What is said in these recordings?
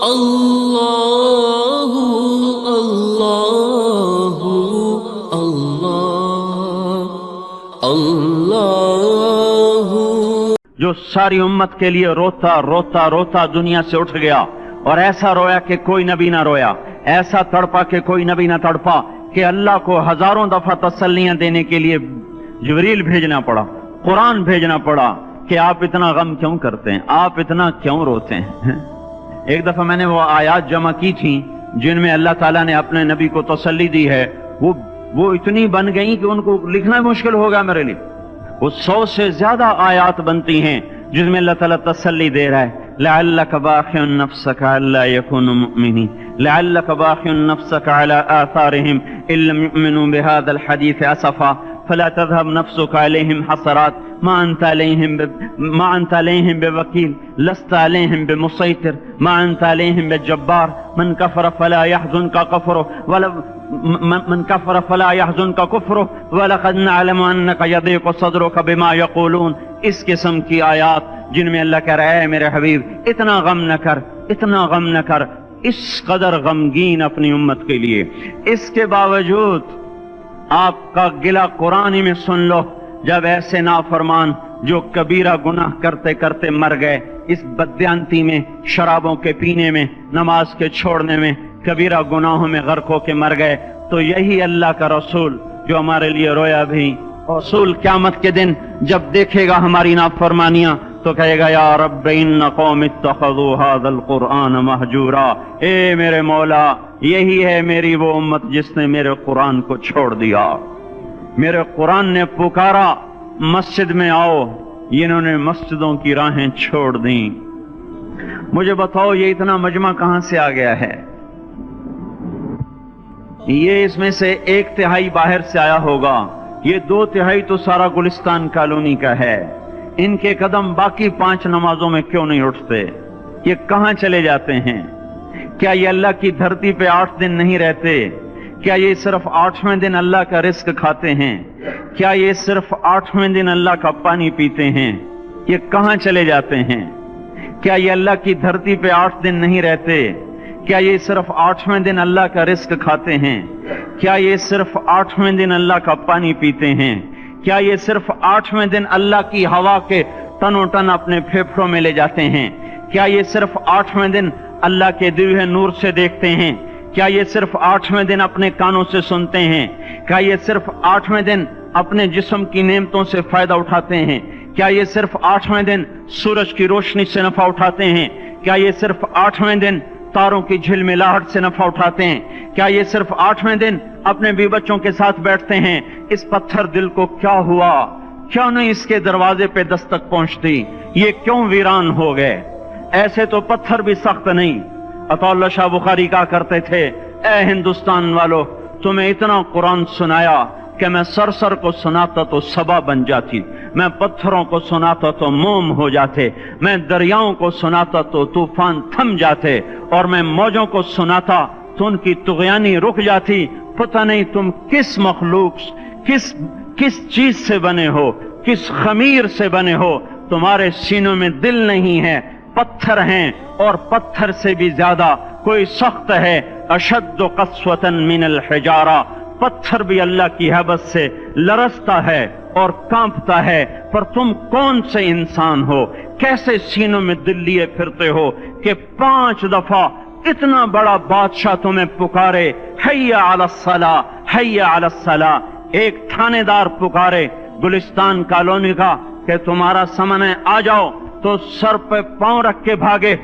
اللہ اللہ اللہ اللہ۔ جو ساری امت کے لیے روتا روتا روتا دنیا سے اٹھ گیا اور ایسا رویا کہ کوئی نبی نہ رویا، ایسا تڑپا کہ کوئی نبی نہ تڑپا، کہ اللہ کو ہزاروں دفعہ تسلیاں دینے کے لیے جبریل بھیجنا پڑا، قرآن بھیجنا پڑا کہ آپ اتنا غم کیوں کرتے ہیں، آپ اتنا کیوں روتے ہیں۔ ایک دفعہ میں نے وہ آیات جمع کی تھیں جن میں اللہ تعالیٰ نے اپنے نبی کو تسلی دی ہے، وہ اتنی بن گئی کہ ان کو لکھنا مشکل ہوگا میرے لیے۔ وہ 100 سے زیادہ آیات بنتی ہیں جس میں اللہ تعالیٰ تسلی دے رہا ہے، لعلک باخع نفسک الا یکونوا مؤمنین، لعلک باخع نفسک علی آثارہم ان لم یؤمنوا بہذا الحدیث اسفا فلا تذهب نفسك عليهم حسرات ما أنت عليهم بوكيل لست عليهم بمسيطر ما أنت عليهم بجبار من كفر فلا يحزنك كفره ولقد نعلم أنك يضيق صدرك بما يقولون۔ اس قسم کی آیات جن میں اللہ کہہ رہا ہے میرے حبیب اتنا غم نہ کر، اتنا غم نہ کر، اس قدر غمگین اپنی امت کے لیے۔ اس کے باوجود آپ کا گلہ قرآن میں سن لو، جب ایسے نافرمان جو کبیرہ گناہ کرتے کرتے مر گئے، اس بددیانتی میں، شرابوں کے پینے میں، نماز کے چھوڑنے میں، کبیرہ گناہوں میں غرق ہو کے مر گئے، تو یہی اللہ کا رسول جو ہمارے لیے رویا بھی، رسول قیامت کے دن جب دیکھے گا ہماری نافرمانیاں تو کہے گا یا رب ان قوم اتخذوا هذا القرآن مہجورا، اے میرے مولا یہی ہے میری وہ امت جس نے میرے قرآن کو چھوڑ دیا۔ میرے قرآن نے پکارا مسجد میں آؤ، انہوں نے مسجدوں کی راہیں چھوڑ دیں۔ مجھے بتاؤ یہ اتنا مجمع کہاں سے آ گیا ہے؟ یہ اس میں سے 1/3 باہر سے آیا ہوگا، یہ 2/3 تو سارا گلستان کالونی کا ہے۔ ان کے قدم باقی 5 نمازوں میں کیوں نہیں اٹھتے؟ یہ کہاں چلے جاتے ہیں؟ کیا یہ اللہ کی دھرتی پہ 8 دن نہیں رہتے؟ کیا یہ صرف 8ویں دن اللہ کا رزق کھاتے ہیں؟ کیا یہ صرف 8ویں دن اللہ کا پانی پیتے ہیں؟ یہ کہاں چلے جاتے ہیں؟ کیا یہ اللہ کی دھرتی پہ 8 دن نہیں رہتے؟ کیا یہ صرف 8ویں دن اللہ کا رزق کھاتے ہیں؟ کیا یہ صرف 8ویں دن اللہ کا پانی پیتے ہیں؟ کیا یہ صرف 8ویں دن اللہ کی ہوا کے تن و ٹن اپنے پھیپھڑوں میں لے جاتے ہیں؟ کیا یہ صرف 8ویں دن اللہ کے دیے ہوئے نور سے دیکھتے ہیں؟ کیا یہ صرف 8ویں دن اپنے کانوں سے سنتے ہیں؟ کیا یہ صرف 8ویں دن اپنے جسم کی نعمتوں سے فائدہ اٹھاتے ہیں؟ کیا یہ صرف 8ویں دن سورج کی روشنی سے نفع اٹھاتے ہیں؟ کیا یہ صرف 8ویں دن تاروں کی جھلملاہٹ سے نفع اٹھاتے ہیں؟ کیا یہ صرف 8ویں دن اپنے بیوی بچوں کے ساتھ بیٹھتے ہیں؟ اس پتھر دل کو کیا ہوا؟ کیوں نہیں اس کے دروازے پہ دستک پہنچتی؟ یہ کیوں ویران ہو گئے؟ ایسے تو پتھر بھی سخت نہیں۔ عطا اللہ شاہ بخاری کہا کرتے تھے، اے ہندوستان والو، تمہیں اتنا قرآن سنایا کہ میں سر کو سناتا تو صبا بن جاتی، میں پتھروں کو سناتا تو موم ہو جاتے، میں دریاؤں کو سناتا تو طوفان تھم جاتے، اور میں موجوں کو سناتا تو ان کی طغیانی رک جاتی۔ پتہ نہیں تم کس مخلوق، کس چیز سے بنے ہو، کس خمیر سے بنے ہو، تمہارے سینوں میں دل نہیں ہے، پتھر ہیں، اور پتھر سے بھی زیادہ کوئی سخت ہے، اشد قسوة من الحجارہ، پتھر بھی اللہ کی حیبت سے لرزتا ہے اور کانپتا ہے، پر تم کون سے انسان ہو، کیسے سینوں میں دل لیے پھرتے ہو کہ 5 دفعہ اتنا بڑا بادشاہ تمہیں پکارے، حی علی الصلاۃ، حی علی الصلاۃ۔ ایک تھانے دار پکارے گلستان کالونی کا کہ تمہارا سمن ہے آ جاؤ، تو سر پہ پاؤں رکھ کے بھاگے،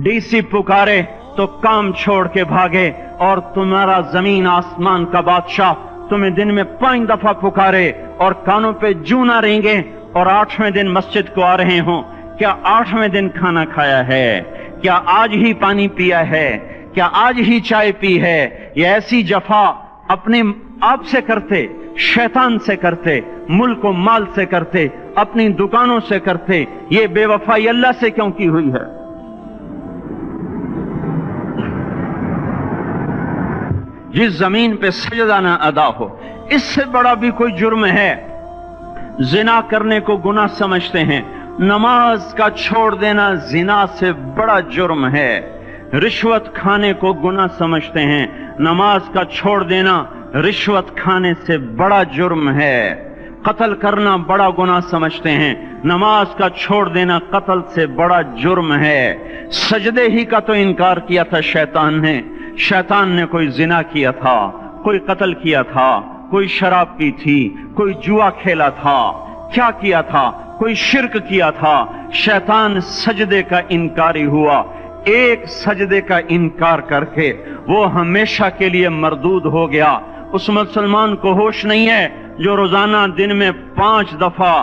ڈی سی پکارے تو کام چھوڑ کے بھاگے، اور تمہارا زمین آسمان کا بادشاہ تمہیں دن میں 5 دفعہ پکارے اور کانوں پہ جوں نہ رینگے، اور 8ویں دن مسجد کو آ رہے ہوں۔ کیا 8ویں دن کھانا کھایا ہے؟ کیا آج ہی پانی پیا ہے؟ کیا آج ہی چائے پی ہے؟ یہ ایسی جفا اپنے آپ سے کرتے، شیطان سے کرتے، ملک و مال سے کرتے، اپنی دکانوں سے کرتے، یہ بے وفائی اللہ سے کیوں کی ہوئی ہے؟ جس زمین پہ سجدہ نہ ادا ہو، اس سے بڑا بھی کوئی جرم ہے؟ زنا کرنے کو گناہ سمجھتے ہیں، نماز کا چھوڑ دینا زنا سے بڑا جرم ہے۔ रिश्वत खाने को गुनाह समझते हैं। नमाज का छोड़ देना रिश्वत खाने से बड़ा जुर्म है। कत्ल करना बड़ा गुनाह समझते हैं, नमाज का छोड़ देना कत्ल से बड़ा जुर्म है। सजदे ही का तो इनकार किया था शैतान ने। शैतान ने कोई जिना किया था, कोई कत्ल किया था, कोई शराब पी थी, कोई जुआ खेला था, क्या किया था, कोई शिर्क किया था। शैतान सजदे का इनकारी हुआ। एक सजदे का इनकार करके वो हमेशा के लिए मरदूद हो गया। उस मुसलमान को होश नहीं है जो रोजाना दिन में 5 दफा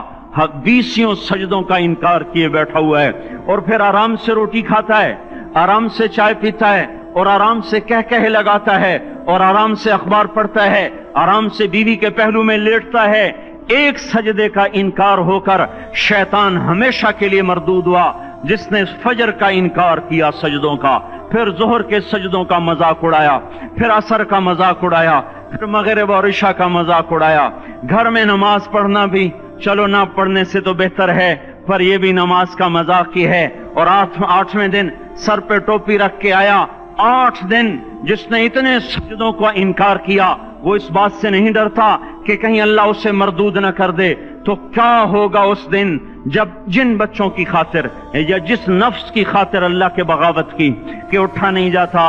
20 सजदों का इनकार किए बैठा हुआ है, और फिर आराम से रोटी खाता है, आराम से चाय पीता है, और आराम से कह कहे लगाता है, और आराम से अखबार पढ़ता है, आराम से बीवी के पहलू में लेटता है। एक सजदे का इनकार होकर शैतान हमेशा के लिए मरदूद हुआ। जिसने फजर का इनकार किया सजदों का, फिर जोहर के सजदों का मजाक उड़ाया, फिर असर का मजाक उड़ाया, फिर मगरिब और इशा का मजाक उड़ाया। घर में नमाज पढ़ना भी चलो ना पढ़ने से तो बेहतर है, पर यह भी नमाज का मजाक ही है। और 8वें दिन सर पे टोपी रख के आया। 8 दिन जिसने इतने सजदों का इनकार किया, वो इस बात से नहीं डरता कि कहीं अल्लाह उसे मरदूद न कर दे। तो क्या होगा उस दिन जब जिन बच्चों की खातिर या जिस नफ्स की खातिर अल्लाह के बगावत की कि उठा नहीं जाता,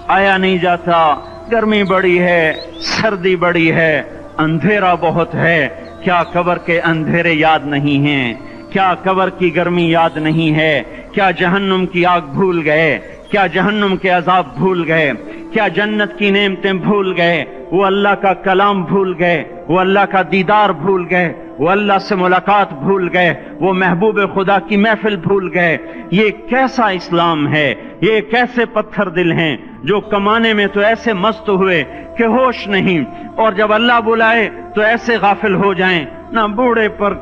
आया नहीं जाता, गर्मी बड़ी है, सर्दी बड़ी है, अंधेरा बहुत है, क्या कब्र के अंधेरे याद नहीं हैं? क्या कब्र की गर्मी याद नहीं है? क्या जहन्नुम की आग भूल गए? क्या जहन्नुम के अजाब भूल गए? क्या जन्नत की नेमतें भूल गए? वो अल्लाह का कलाम भूल गए, वो अल्लाह का दीदार भूल गए, वो अल्लाह से मुलाकात भूल गए, वो महबूब खुदा की महफिल भूल गए। ये कैसा इस्लाम है? ये कैसे पत्थर दिल हैं जो कमाने में तो ऐसे मस्त हुए कि होश नहीं, और जब अल्लाह बुलाए तो ऐसे गाफिल हो जाएं, ना बूढ़े पर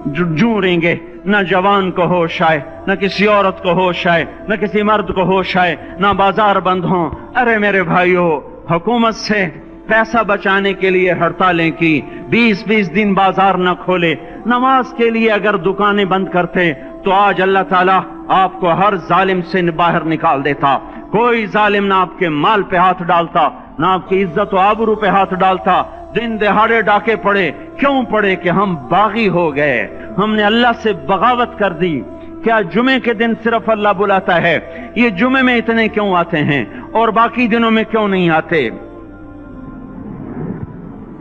जूरेंगे, ना जवान को होश आए, ना किसी औरत को होश आए, ना किसी मर्द को होश आए, ना बाजार बंद हों। अरे मेरे भाइयों, हुकूमत से पैसा बचाने के लिए हड़तालें की, 20-20 दिन बाजार न खोले, नमाज के लिए अगर दुकानें बंद करते तो आज अल्लाह ताला आपको हर जालिम से बाहर निकाल देता। कोई जालिम ना आपके माल पे हाथ डालता, ना आपकी इज्जत और आबरू पे हाथ डालता। दिन दहाड़े डाके पड़े, क्यों पड़े? कि हम बागी हो गए, हमने अल्लाह से बगावत कर दी। क्या जुमे के दिन सिर्फ अल्लाह बुलाता है? ये जुमे में इतने क्यों आते हैं और बाकी दिनों में क्यों नहीं आते?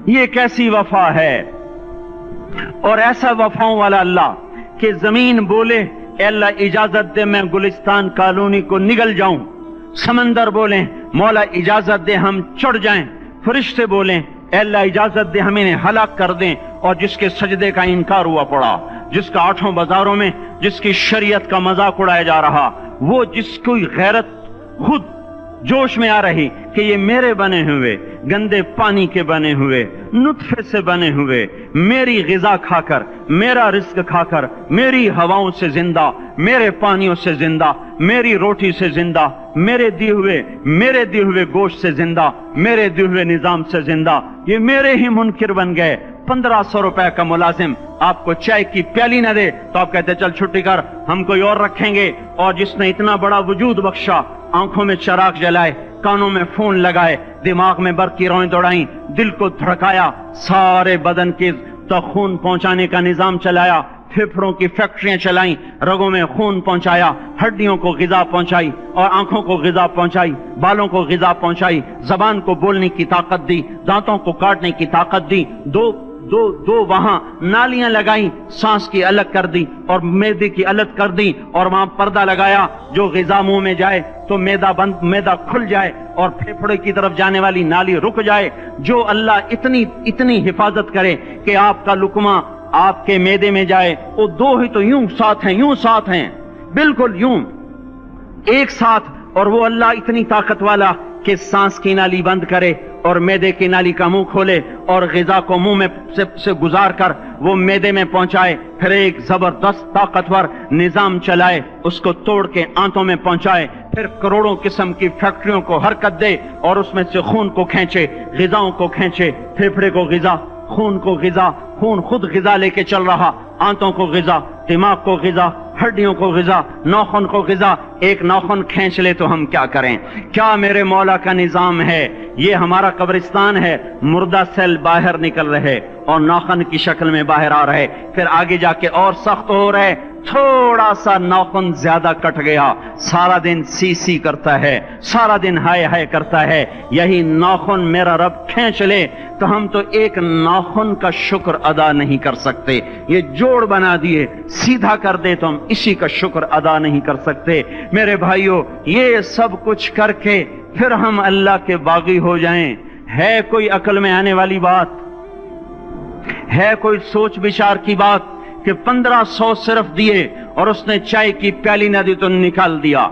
ये कैसी वफा है? और ऐसा वफाओं वाला अल्लाह कि जमीन बोले ए अल्लाह इजाजत दे मैं गुलिस्तान कॉलोनी को निगल जाऊं, समंदर बोले मौला इजाजत दे हम चढ़ जाएं, फरिश्ते बोले ए अल्लाह इजाजत दे हम इन्हें हलाक कर दें। और जिसके सजदे का इनकार हुआ पड़ा, जिसका 8 बाजारों में जिसकी शरीयत का मजाक उड़ाया जा रहा, वो जिसकी गैरत खुद जोश में आ रही कि ये मेरे बने हुए गंदे पानी के बने हुए नुत्फे से बने हुए, मेरी गिजा खाकर, मेरा रिस्क खाकर, मेरी हवाओं से जिंदा, मेरे पानियों से जिंदा, मेरी रोटी से जिंदा, मेरे दिए हुए गोश्त से जिंदा, मेरे दिए हुए निजाम से जिंदा, ये मेरे ही मुनकिर बन गए। 1500 रुपए का मुलाजिम आपको चाय की प्याली न दे तो आप कहते चल छुट्टी कर, हम कोई और रखेंगे। और जिसने इतना बड़ा वजूद बख्शा, आंखों में चराग जलाए, कानों में फोन लगाए, दिमाग में बरकी रोएं दौड़ाई, दिल को धड़काया, सारे बदन के तक खून पहुंचाने का निजाम चलाया, फेफड़ों की फैक्ट्रियां चलाई, रगों में खून पहुंचाया, हड्डियों को गिजा पहुंचाई और आंखों को गिजा पहुंचाई, बालों को गिजा पहुंचाई, जबान को बोलने की ताकत दी, दांतों को काटने की ताकत दी, दो वहां नालियां लगाई, सांस की अलग कर दी और मैदे की अलग कर दी, और वहां पर्दा लगाया, जो ग़िज़ा मुंह में जाए तो मैदा खुल जाए और फेफड़े की तरफ जाने वाली नाली रुक जाए। जो अल्लाह इतनी हिफाजत करे कि आपका लुकमा आपके मैदे में जाए, वो दो ही तो यूं साथ हैं, बिल्कुल यूं एक साथ। और वो अल्लाह इतनी ताकत वाला कि सांस की नाली बंद करे और मैदे की नाली का मुंह खोले और ग़िज़ा को मुंह में से गुजार कर वो मैदे में पहुंचाए, फिर एक जबरदस्त ताकतवर निजाम चलाए, उसको तोड़ के आंतों में पहुंचाए, फिर करोड़ों किस्म की फैक्ट्रियों को हरकत दे और उसमें से खून को खींचे, ग़िज़ाओं को खींचे, फेफड़े को ग़िज़ा, खून को ग़िज़ा, खून खुद ग़िज़ा लेके चल रहा, आंतों को ग़िज़ा, दिमाग को ग़िज़ा, हड्डियों को ग़िज़ा, नाखून को ग़िज़ा। एक नाखून खींच ले तो हम क्या करें? क्या मेरे मौला का निज़ाम है? ये हमारा कब्रिस्तान है, मुर्दा सेल बाहर निकल रहे और नाखून की शक्ल में बाहर आ रहे, फिर आगे जाके और सख्त हो रहे। थोड़ा सा नाखून ज्यादा कट गया, सारा दिन सी सी करता है, सारा दिन हाय हाय करता है। यही नाखून मेरा रब खींच ले तो हम तो एक नाखून का शुक्र अदा नहीं कर सकते। ये जोड़ बना दिए, सीधा कर दे तो हम इसी का शुक्र अदा नहीं कर सकते। मेरे भाइयों, ये सब कुछ करके फिर हम अल्लाह के बागी हो जाएं, है कोई अकल में आने वाली बात? है कोई सोच विचार की बात कि 1500 सिर्फ दिए और उसने चाय की प्याली न दी तो निकाल दिया,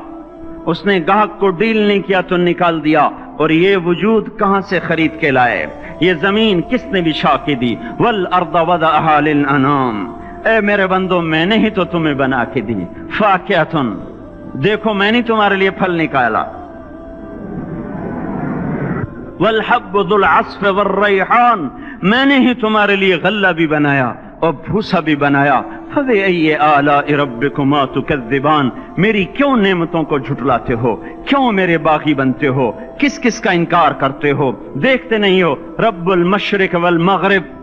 उसने गाहक को डील नहीं किया तो निकाल दिया। और ये वजूद कहां से खरीद के लाए? ये जमीन किसने बिछा के दी? वल अर्द वदअहा लिल अनाम। ए मेरे बंदो, मैंने ही तो तुम्हें बना के दी। फाकिहतुन, देखो मैंने तुम्हारे लिए फल निकाला। वल हब्बु दुल अस्फ वर रैहान, मैंने ही तुम्हारे लिए गल्ला भी बनाया और भूसा भी बनाया। फबिअय्यि आलाइ रब्बिकुमा तुकज़्ज़िबान, मेरी क्यों नेमतों को झुटलाते हो? क्यों मेरे बागी बनते हो? किस किस का इनकार करते हो? देखते नहीं हो रब्बुल मशरिक वल मगरिब,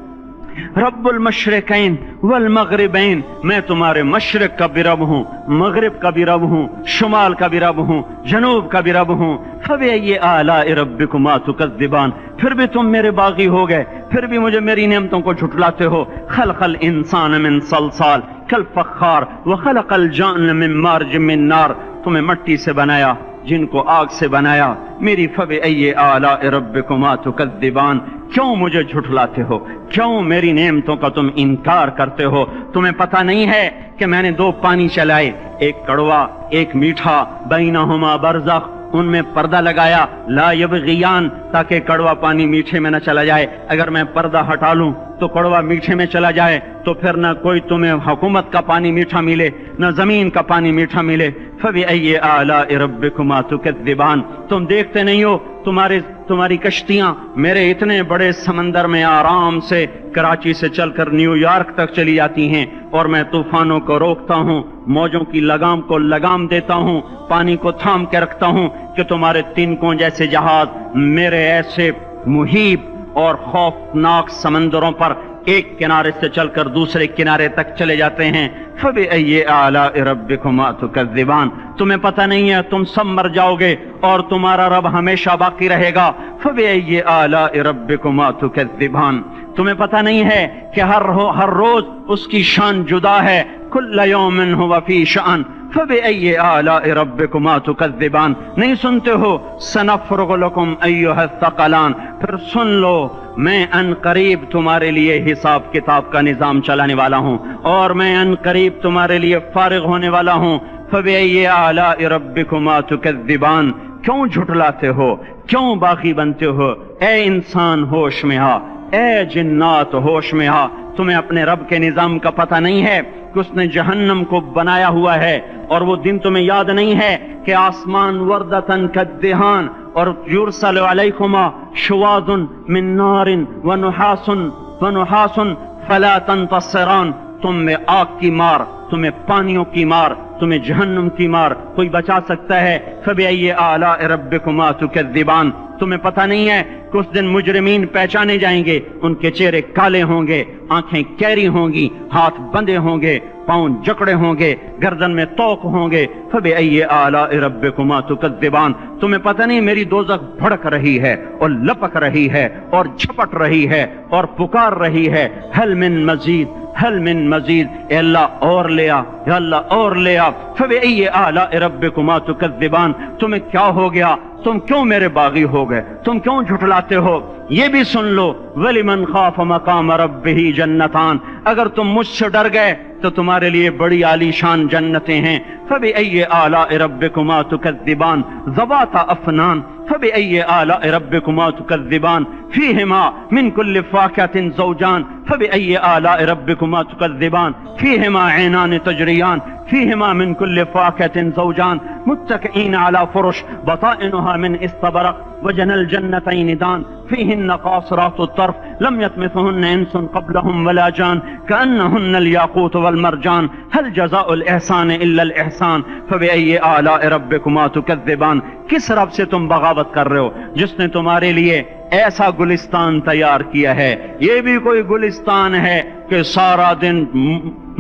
रब्बुल मशरिकैन वल मगरिबैन, मैं तुम्हारे मशरिक का भी रब हूँ, मगरिब का भी रब हूँ, शुमाल का भी रब हूँ, जनूब का भी रब हूँ। फबिअय्यि आलाइ रब्बिकुमा तुकज़्ज़िबान, फिर भी तुम मेरे बागी हो गए, फिर भी मुझे मेरी नेमतों को झुटलाते हो। खलक़ल इंसान मिन सलसाल कल फख्खार व खलक़ल जान्न मिन मार्ज मिन नार, तुम्हें मट्टी से बनाया, जिनको आग से बनाया। मेरी फबिअय्यि आलाइ रब्बिकुमा तुकज़्ज़िबान, क्यों मुझे झुठलाते हो? क्यों मेरी नेमतों का तुम इनकार करते हो? तुम्हें पता नहीं है कि मैंने दो पानी चलाए, एक कड़वा एक मीठा, बैनहुमा बरज़ख, उनमें पर्दा लगाया, ला यबग़ियान, ताकि कड़वा पानी मीठे में न चला जाए। अगर मैं पर्दा हटा लूं तो कड़वा मीठे में चला जाए तो फिर न कोई तुम्हें हुकूमत का पानी मीठा मिले, न जमीन का पानी मीठा मिले। फबिअय्यि आलाइ रब्बिकुमा तुकज़्ज़िबान, तुम देखते नहीं हो तुम्हारी कश्तियां मेरे इतने बड़े समंदर में आराम से कराची से चलकर न्यूयॉर्क तक चली जाती हैं, और मैं तूफानों को रोकता हूं, मौजों की लगाम को लगाम देता हूं, पानी को थाम के रखता हूं कि तुम्हारे तिनकों जैसे जहाज मेरे ऐसे मुहीब और खौफनाक समंदरों पर एक किनारे से चलकर दूसरे किनारे तक चले जाते हैं। फबिअय्यि आलाइ रब्बिकुमा तुकज़्ज़िबान, तुम्हें पता नहीं है तुम सब मर जाओगे और तुम्हारा रब हमेशा बाकी रहेगा। फबिअय्यि आलाइ रब्बिकुमा तुकज़्ज़िबान, तुम्हें पता नहीं है कि हर रोज उसकी शान जुदा है। कुल्ल यौमिन हुवा फी शान फबिअय्यि आलाइ रब्बिकुमा तुकज़्ज़िबान, नहीं सुनते हो? सनफ़्रुग़ु लकुम अय्युहस्सक़लान, फिर सुन लो, मैं अनकरीब तुम्हारे लिए हिसाब किताब का निजाम चलाने वाला हूँ और मैं अनकरीब तुम्हारे लिए फारिग होने वाला हूँ। फबिअय्यि आलाइ रब्बिकुमा तुकज़्ज़िबान, क्यों झुठलाते हो? क्यों बागी बनते हो? ए इंसान होश में आ, ए जिन्नात होश में आ। तुम्हें अपने रब के निजाम का पता नहीं है कि उसने जहन्नम को बनाया हुआ है, और वो दिन तुम्हें याद नहीं है कि आसमान वर्दतन कद्दिहान और युरसलु अलैकुमा शुवादुन मिन नारिन व नुहासुन फला तंतसिरान, तुम में आग की मार, तुम्हें पानियों की मार, तुम्हें जहन्नम की मार कोई बचा सकता है? फबिअय्यि आलाइ रब्बिकुमा तुकज़्ज़िबान, तुम्हें पता नहीं है कि उस दिन मुजरिमीन पहचाने जाएंगे, उनके चेहरे काले होंगे, आंखें कैरी होंगी, हाथ बंधे होंगे, पांव जकड़े होंगे, गर्दन में तोक होंगे। फबिअय्यि आलाइ रब्बिकुमा तुकज़्ज़िबान, तुम्हें पता नहीं मेरी दोज़ख भड़क रही है और लपक रही है और झपट रही है और पुकार रही है, हल मिन मजीद, हल मिन मजीद, अल्लाह और ले आ, अल्लाह और ले आ। फबिअय्यि आलाइ रब्बिकुमा तुकज़्ज़िबान, तुम्हें क्या हो गया? तुम क्यों मेरे बागी हो गए? तुम क्यों झुठलाते हो? ये भी सुन लो, वलिमन खाफ मकाम रब्बिही जन्नतान, अगर तुम मुझसे डर गए तो तुम्हारे लिए बड़ी आलीशान जन्नतें हैं। फबिअय्यि आलाइ रब्बिकुमा तुकज़्ज़िबान ज़वाता अफ़नान फबिअय्यि आलाइ रब्बिकुमा तुकज़्ज़िबान फ़ीहिमा मिन कुल्लि फ़ाकिहतिन ज़ौजान फबिअय्यि आलाइ रब्बिकुमा तुकज़्ज़िबान फ़ीहिमा ऐनान तजरियान फ़ीहिमा मिन कुल्लि फ़ाकिहतिन ज़ौजान متكئين على فرش بطائنها من استبرق وجنى الجنتين دان فيهن قاصرات الطرف لم يطمثهن انس قبلهم ولا جان كأنهن الياقوت والمرجان هل جزاء الإحسان إلا الإحسان فبأي آلاء ربكما تكذبان. کس رب سے تم بغاوت کر رہے ہو جس نے تمہارے لیے ایسا گلستان تیار کیا ہے؟ یہ بھی کوئی گلستان ہے کہ سارا دن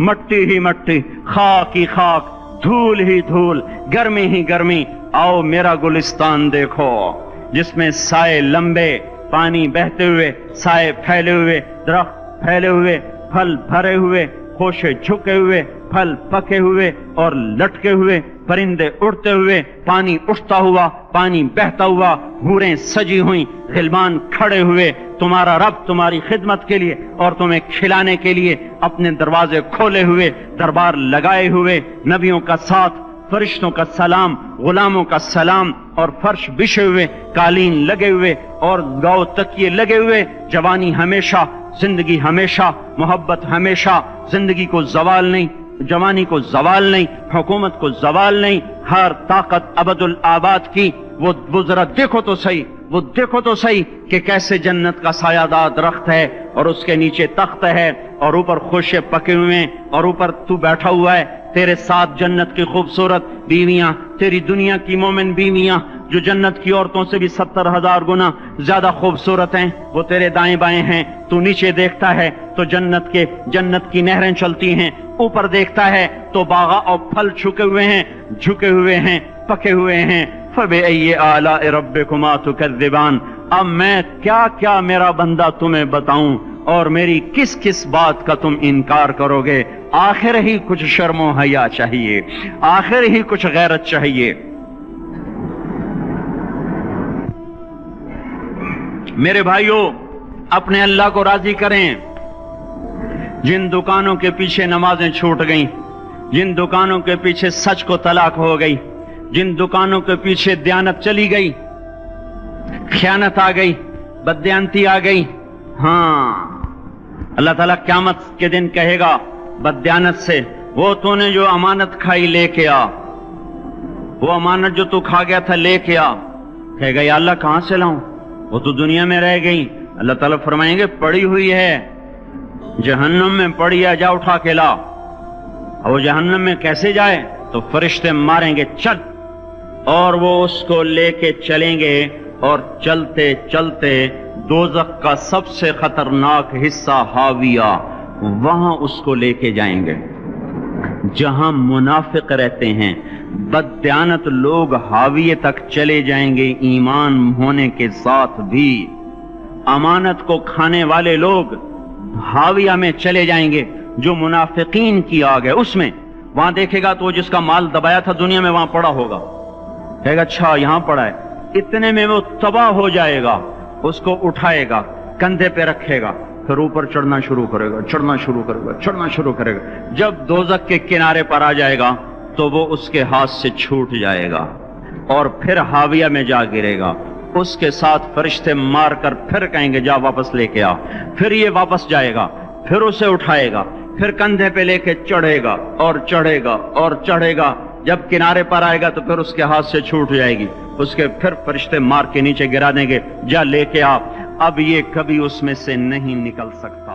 مٹی ہی مٹی، خاک ہی خاک، دھول ہی دھول، گرمی ہی گرمی. آؤ میرا گلستان دیکھو جس میں سائے لمبے، پانی بہتے ہوئے، سائے پھیلے ہوئے، درخت پھیلے ہوئے، پھل بھرے ہوئے، خوشے جھکے ہوئے، پھل پکے ہوئے اور لٹکے ہوئے، پرندے اڑتے ہوئے، پانی اٹھتا ہوا، پانی بہتا ہوا، حوریں سجی ہوئیں، غلمان کھڑے ہوئے، تمہارا رب تمہاری خدمت کے لیے اور تمہیں کھلانے کے لیے اپنے دروازے کھولے ہوئے، دربار لگائے ہوئے، نبیوں کا ساتھ، فرشتوں کا سلام، غلاموں کا سلام، اور فرش بچھے ہوئے، قالین لگے ہوئے اور گاؤ تکیے لگے ہوئے. جوانی ہمیشہ، زندگی ہمیشہ، محبت ہمیشہ، زندگی کو زوال نہیں، جوانی کو زوال نہیں، حکومت کو زوال نہیں، ہر طاقت ابد الآباد کی. وہ ذرا دیکھو تو صحیح، وہ دیکھو تو صحیح کہ کیسے جنت کا سایہ دار درخت ہے اور اس کے نیچے تخت ہے اور اوپر خوشے پکے ہوئے ہیں اور اوپر تو بیٹھا ہوا ہے. تیرے ساتھ جنت کی خوبصورت بیویاں، تیری دنیا کی مومن بیویاں جو جنت کی عورتوں سے بھی 70,000 گنا زیادہ خوبصورت ہیں، وہ تیرے دائیں بائیں ہیں. تو نیچے دیکھتا ہے تو جنت کی نہریں چلتی ہیں، اوپر دیکھتا ہے تو باغ اور پھل جھکے ہوئے ہیں، پکے ہوئے ہیں. فَبِأَيِّ آلَاءِ رَبِّكُمَا تُكَذِّبَانِ. اب میں کیا کیا میرا بندہ تمہیں بتاؤں اور میری کس کس بات کا تم انکار کرو گے؟ آخر ہی کچھ شرم و حیا چاہیے، آخر ہی کچھ غیرت چاہیے. میرے بھائیوں، اپنے اللہ کو راضی کریں. جن دکانوں کے پیچھے نمازیں چھوٹ گئیں، جن دکانوں کے پیچھے سچ کو طلاق ہو گئی، جن دکانوں کے پیچھے دیانت چلی گئی، خیانت آ گئی، بددیانتی آ گئی، ہاں اللہ تعالیٰ قیامت کے دن کہے گا بددیانت سے، وہ تو نے جو امانت کھائی لے کے آ، وہ امانت جو تو کھا گیا تھا لے کے آ. کہے گا یا اللہ کہاں سے لاؤں، وہ تو دنیا میں رہ گئی. اللہ تعالیٰ فرمائیں گے پڑی ہوئی ہے جہنم میں، پڑی ہے، جا اٹھا کے لا. اور وہ جہنم میں کیسے جائے؟ تو فرشتے ماریں گے چل، اور وہ اس کو لے کے چلیں گے اور چلتے چلتے دوزخ کا سب سے خطرناک حصہ حاویہ، وہاں اس کو لے کے جائیں گے جہاں منافق رہتے ہیں. بددیانت لوگ حاویے تک چلے جائیں گے ایمان ہونے کے ساتھ بھی. امانت کو کھانے والے لوگ حاویہ میں چلے جائیں گے جو منافقین کی آگ ہے اس میں. وہاں دیکھے گا تو جس کا مال دبایا تھا دنیا میں وہاں پڑا ہوگا، کہے گا اچھا یہاں پڑا ہے. اتنے میں وہ تباہ ہو جائے گا، اس کو اٹھائے گا، کندھے پہ رکھے گا، پھر اوپر چڑھنا شروع کرے گا، چڑھنا شروع کرے گا. جب دوزخ کے کنارے پر آ جائے گا تو وہ اس کے ہاتھ سے چھوٹ جائے گا اور پھر حاویہ میں جا گرے گا. اس کے ساتھ فرشتے مار کر پھر کہیں گے جا واپس لے کے آ. پھر یہ واپس جائے گا، پھر اسے اٹھائے گا، پھر کندھے پہ لے کے چڑھے گا اور چڑھے گا اور چڑھے گا. جب کنارے پر آئے گا تو پھر اس کے ہاتھ سے چھوٹ جائے گی، اس کے پھر فرشتے مار کے نیچے گرا دیں گے جا لے کے آ. اب یہ کبھی اس میں سے نہیں نکل سکتا.